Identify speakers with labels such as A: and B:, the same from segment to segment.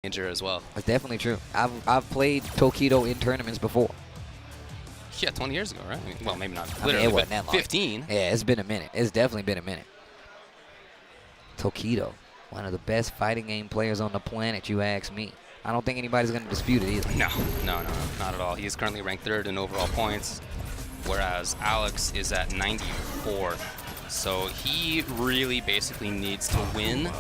A: danger as well.
B: That's definitely true. I've played Tokido in tournaments before.
A: Yeah, 20 years ago, right? I mean, well, maybe not
B: I mean,
A: literally,
B: it wasn't
A: but
B: that long.
A: 15.
B: Yeah, it's been a minute. It's definitely been a minute. Tokido, one of the best fighting game players on the planet, you ask me. I don't think anybody's going to dispute it either.
A: No, not at all. He is currently ranked 3rd in overall points, whereas Alex is at 94th. So he really basically needs to win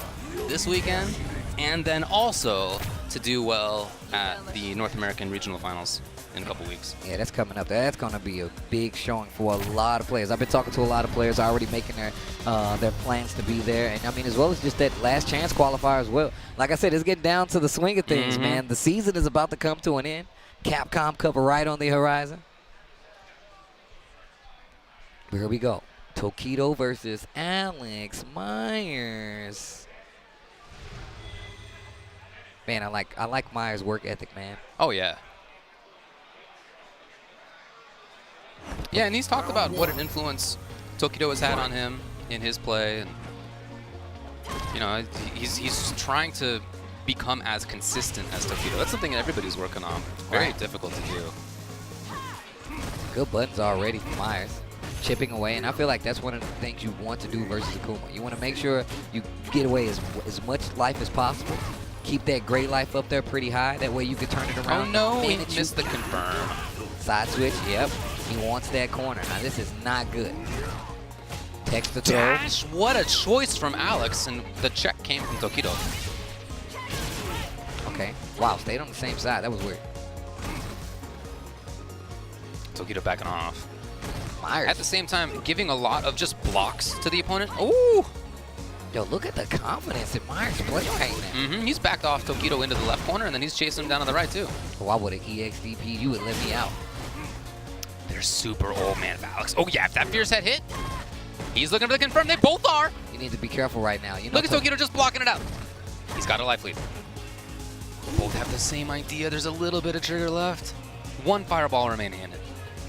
A: this weekend, and then also to do well at the North American Regional Finals in a couple weeks.
B: Yeah, that's coming up. That's going to be a big showing for a lot of players. I've been talking to a lot of players already making their plans to be there. And, I mean, as well as just that last chance qualifier as well. Like I said, it's getting down to the swing of things, man. The season is about to come to an end. Capcom Cup right on the horizon. Here we go. Tokido versus Alex Myers. Man, I like Myers' work ethic, man.
A: Oh, yeah. Yeah, and he's talked about what an influence Tokido has had on him in his play. And, you know, he's trying to become as consistent as Tokido. That's something that everybody's working on. Very difficult to do.
B: Good buttons already for Myers. Chipping away, and I feel like that's one of the things you want to do versus Akuma. You want to make sure you get away as much life as possible. Keep that great life up there pretty high. That way you can turn it around.
A: Oh no, he missed the confirm.
B: Side switch, yep. He wants that corner. Now this is not good. Text the throw.
A: Dash, what a choice from Alex, and the check came from Tokido.
B: Okay, wow, stayed on the same side. That was weird.
A: Tokido backing off.
B: Myers.
A: At the same time, giving a lot of just blocks to the opponent. Ooh!
B: Yo, look at the confidence in Myers' play right now.
A: He's backed off Tokido into the left corner, and then he's chasing him down on the right, too.
B: Oh, I would have EXDP'd. You would let me out.
A: They're super old, man, of Alex. Oh, yeah, if that Fierce head hit, he's looking for the confirm. They both are.
B: You need to be careful right now. You know,
A: look at Tokido just blocking it out. He's got a life lead. Both have the same idea. There's a little bit of trigger left. One fireball remaining in it.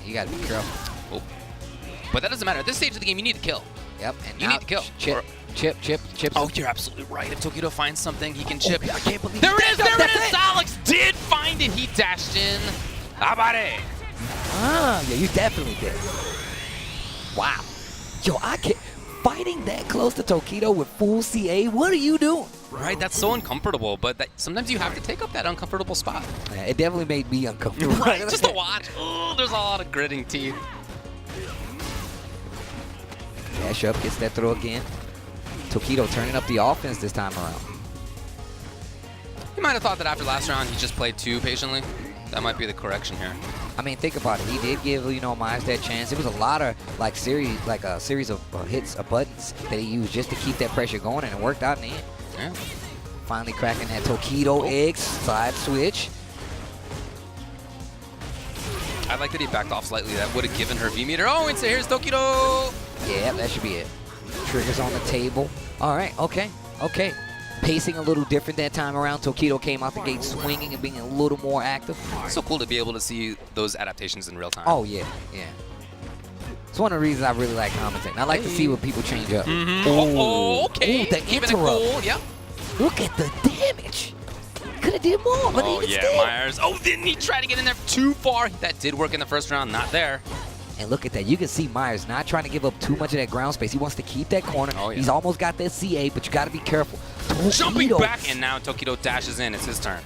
B: You got to be careful.
A: Oh. But that doesn't matter. At this stage of the game, you need to kill.
B: Yep. And
A: you need to kill.
B: Chip.
A: Oh, you're absolutely right. If Tokido finds something, he can chip.
B: I can't believe
A: there it is. There it
B: That's
A: is. Alex did find it. He dashed in. Abare.
B: Ah, yeah, you definitely did. Wow. Yo, I can't. Fighting that close to Tokido with full CA, what are you doing?
A: Right, that's so uncomfortable, but sometimes you have to take up that uncomfortable spot.
B: Yeah, it definitely made me uncomfortable.
A: Right, just to watch. Oh, there's a lot of gritting teeth.
B: Dash up, gets that throw again. Tokido turning up the offense this time around.
A: You might have thought that after last round he just played too patiently. That might be the correction here.
B: I mean, think about it. He did give, Myers that chance. It was a lot of a series of hits, buttons that he used just to keep that pressure going, and it worked out in the end.
A: Yeah.
B: Finally cracking that Tokido X side switch.
A: I like that he backed off slightly. That would have given her V-meter. Oh, and so here's Tokido.
B: Yeah, that should be it. Triggers on the table. All right, okay. Pacing a little different that time around. Tokido came out the gate swinging and being a little more active.
A: It's so cool to be able to see those adaptations in real time.
B: Oh, yeah. It's one of the reasons I really like commentating. I like to see what people change up.
A: Oh, okay.
B: Ooh, the
A: Keeping it
B: interrupt.
A: cool. Yep.
B: Look at the damage. Could have did more, but
A: oh,
B: even
A: yeah,
B: still.
A: Myers. Oh, didn't he try to get in there too far? That did work in the first round. Not there.
B: And look at that. You can see Myers not trying to give up too much of that ground space. He wants to keep that corner.
A: Oh, yeah.
B: He's almost got that CA, but you got to be careful.
A: Jumping back, and now Tokido dashes in. It's his turn.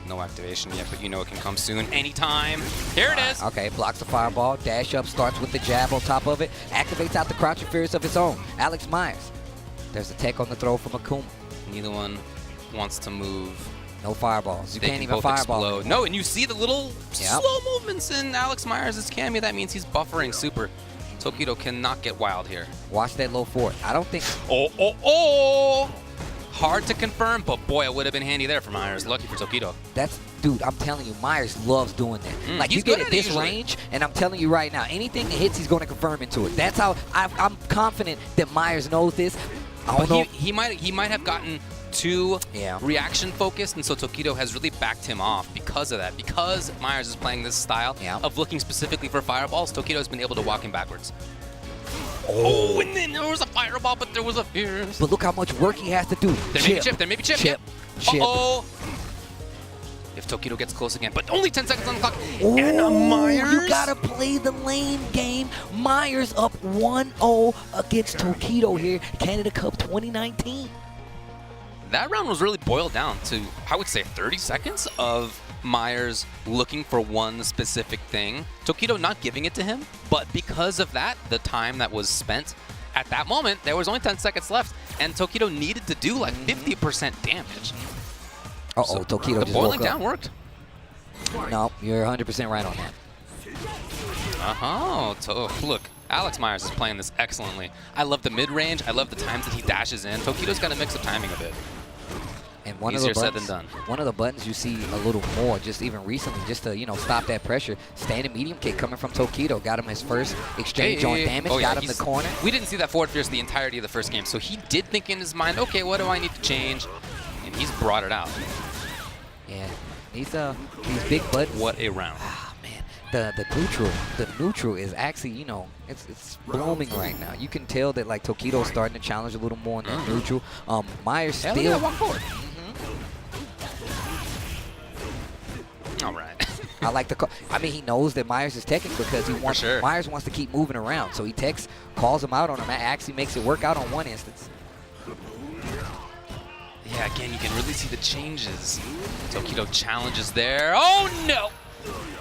A: No activation yet, but you know it can come soon. Anytime. Here it is.
B: Okay, blocks the fireball. Dash up, starts with the jab on top of it. Activates out the crouching fierce of its own. Alex Myers. There's a tech on the throw from Akuma.
A: Neither one wants to move.
B: No fireballs. You
A: They
B: can't
A: can
B: even
A: both
B: fireball.
A: explode. No, and you see the little slow movements in Alex Myers' cameo. That means he's buffering super. Tokido cannot get wild here.
B: Watch that low forward. I don't think...
A: Oh! Hard to confirm, but boy, it would have been handy there for Myers. Lucky for Tokido.
B: Dude, I'm telling you, Myers loves doing that. Like, you
A: he's
B: get
A: good
B: at
A: at it
B: this
A: usually.
B: range, and I'm telling you right now, anything that hits, he's going to confirm into it. That's how I'm confident that Myers knows this. I don't know.
A: He might have gotten too reaction focused, and so Tokido has really backed him off because of that. Because Myers is playing this style of looking specifically for fireballs, Tokido has been able to walk him backwards. Oh, and then there was a fireball, but there was a fierce.
B: But look how much work he has to do.
A: There may be chip.
B: Chip.
A: Uh-oh. if Tokido gets close again, but only 10 seconds on the clock.
B: Ooh,
A: And Myers.
B: You gotta play the lane game. Myers up 1-0 against Tokido here. Canada Cup 2019.
A: That round was really boiled down to, I would say, 30 seconds of Myers looking for one specific thing. Tokido not giving it to him, but because of that, the time that was spent at that moment, there was only 10 seconds left, and Tokido needed to do like 50% damage.
B: Uh-oh, Tokido
A: the
B: just
A: boiling
B: woke up.
A: down worked.
B: No, you're 100% right on that.
A: Look, Alex Myers is playing this excellently. I love the mid-range. I love the times that he dashes in. Tokido's got to mix up timing a bit.
B: And one
A: Easier
B: of the
A: said
B: buttons,
A: than done.
B: One of the buttons you see a little more, just even recently, just to stop that pressure. Standing medium kick coming from Tokido, got him his first exchange on damage, got him the corner.
A: We didn't see that forward fierce the entirety of the first game, so he did think in his mind, okay, what do I need to change? And he's brought it out.
B: Yeah, these big buttons.
A: What a round.
B: Ah, man, the neutral is actually, it's blooming right now. You can tell that like Tokido's starting to challenge a little more in that neutral. Myers
A: Hell
B: still
A: yeah, walk forward. All right.
B: I like the. I mean, he knows that Myers is teching because he wants.
A: sure.
B: Myers wants to keep moving around, so he texts, calls him out on him. Actually, makes it work out on one instance.
A: Yeah, again, you can really see the changes. Tokido challenges there. Oh no!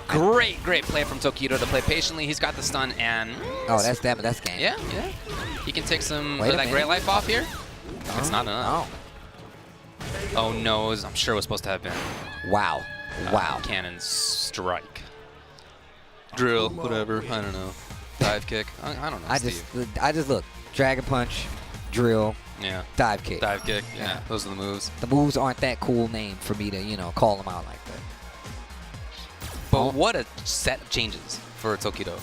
A: Great play from Tokido to play patiently. He's got the stun and.
B: Oh, that's damn it. That's game.
A: Yeah. He can take some
B: Wait
A: of
B: a
A: that
B: minute.
A: great life off here. It's not enough.
B: Oh.
A: Oh no! I'm sure it was supposed to have been.
B: Wow. Wow.
A: Cannon strike. Drill, whatever. I don't know. Dive kick. I don't know.
B: I just look. Dragon punch, drill,
A: Yeah.
B: dive kick.
A: Dive kick. Yeah.
B: Yeah.
A: Those are the moves.
B: The moves aren't that cool name for me to call them out like that.
A: But what a set of changes for Tokido.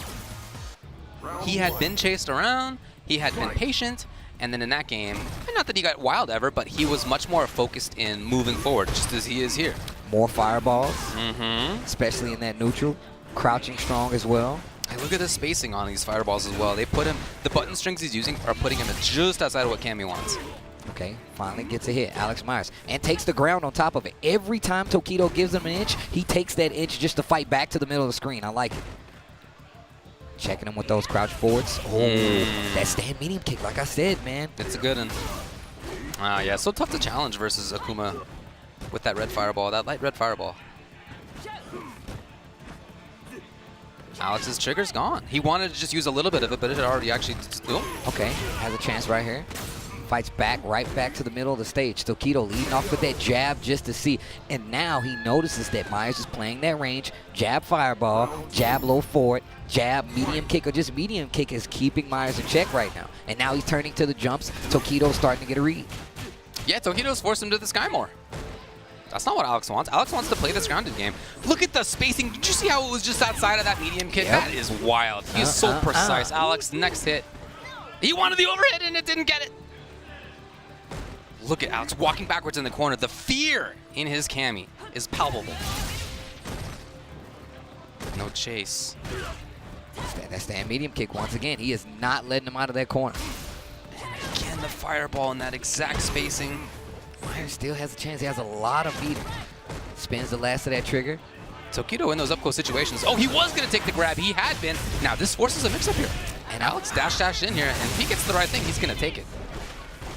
A: He had been chased around. He had been patient. And then in that game, and not that he got wild ever, but he was much more focused in moving forward, just as he is here.
B: More fireballs,
A: Especially
B: especially in that neutral. Crouching strong as well.
A: Hey, look at the spacing on these fireballs as well. They put him, the button strings he's using are putting him just outside of what Cammy wants.
B: Okay, finally gets a hit, Alex Myers, and takes the ground on top of it. Every time Tokido gives him an inch, he takes that inch just to fight back to the middle of the screen. I like it. Checking him with those crouch forwards. Oh, that stand medium kick, like I said, man.
A: It's a good one. Yeah, so tough to challenge versus Akuma with that red fireball, that light red fireball. Alex's trigger's gone. He wanted to just use a little bit of it, but it had already actually... Oh.
B: Okay, has a chance right here. Fights back, right back to the middle of the stage. Tokido leading off with that jab just to see. And now he notices that Myers is playing that range. Jab fireball, jab low forward, jab medium kick, or just medium kick is keeping Myers in check right now. And now he's turning to the jumps. Tokido's starting to get a read.
A: Yeah, Tokido's forced him to the sky more. That's not what Alex wants. Alex wants to play this grounded game. Look at the spacing. Did you see how it was just outside of that medium kick?
B: Yep.
A: That is wild. He is so precise. Alex, next hit. He wanted the overhit and it didn't get it. Look at Alex walking backwards in the corner. The fear in his cami is palpable. No chase.
B: That's that medium kick once again. He is not letting him out of that corner.
A: And again, the fireball in that exact spacing.
B: Myers still has a chance. He has a lot of beating. Spins the last of that trigger.
A: Tokido in those up-close situations. Oh, he was going to take the grab. He had been. Now, this forces a mix-up here. And Alex dash in here, and if he gets the right thing, he's going to take it.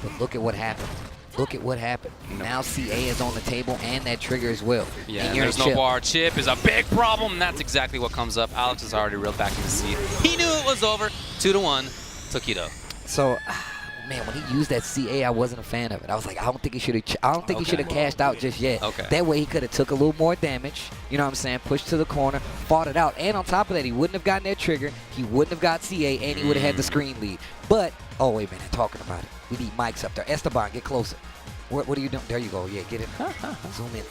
B: But look at what happened. Look at what happened. Now CA is on the table and that trigger as well.
A: Yeah, and there's no bar. Chip is a big problem, and that's exactly what comes up. Alex is already reeled back in the seat. He knew it was over. 2-1, Tokido.
B: So, man, when he used that CA, I wasn't a fan of it. I was like, I don't think he should have. I don't think he should have cashed out just yet.
A: Okay.
B: That way, he could have took a little more damage. You know what I'm saying? Pushed to the corner, fought it out, and on top of that, he wouldn't have gotten that trigger. He wouldn't have got CA, and he would have had the screen lead. But oh wait a minute, talking about it. We need mics up there. Esteban, get closer. What are you doing? There you go. Yeah, get it. Zoom in.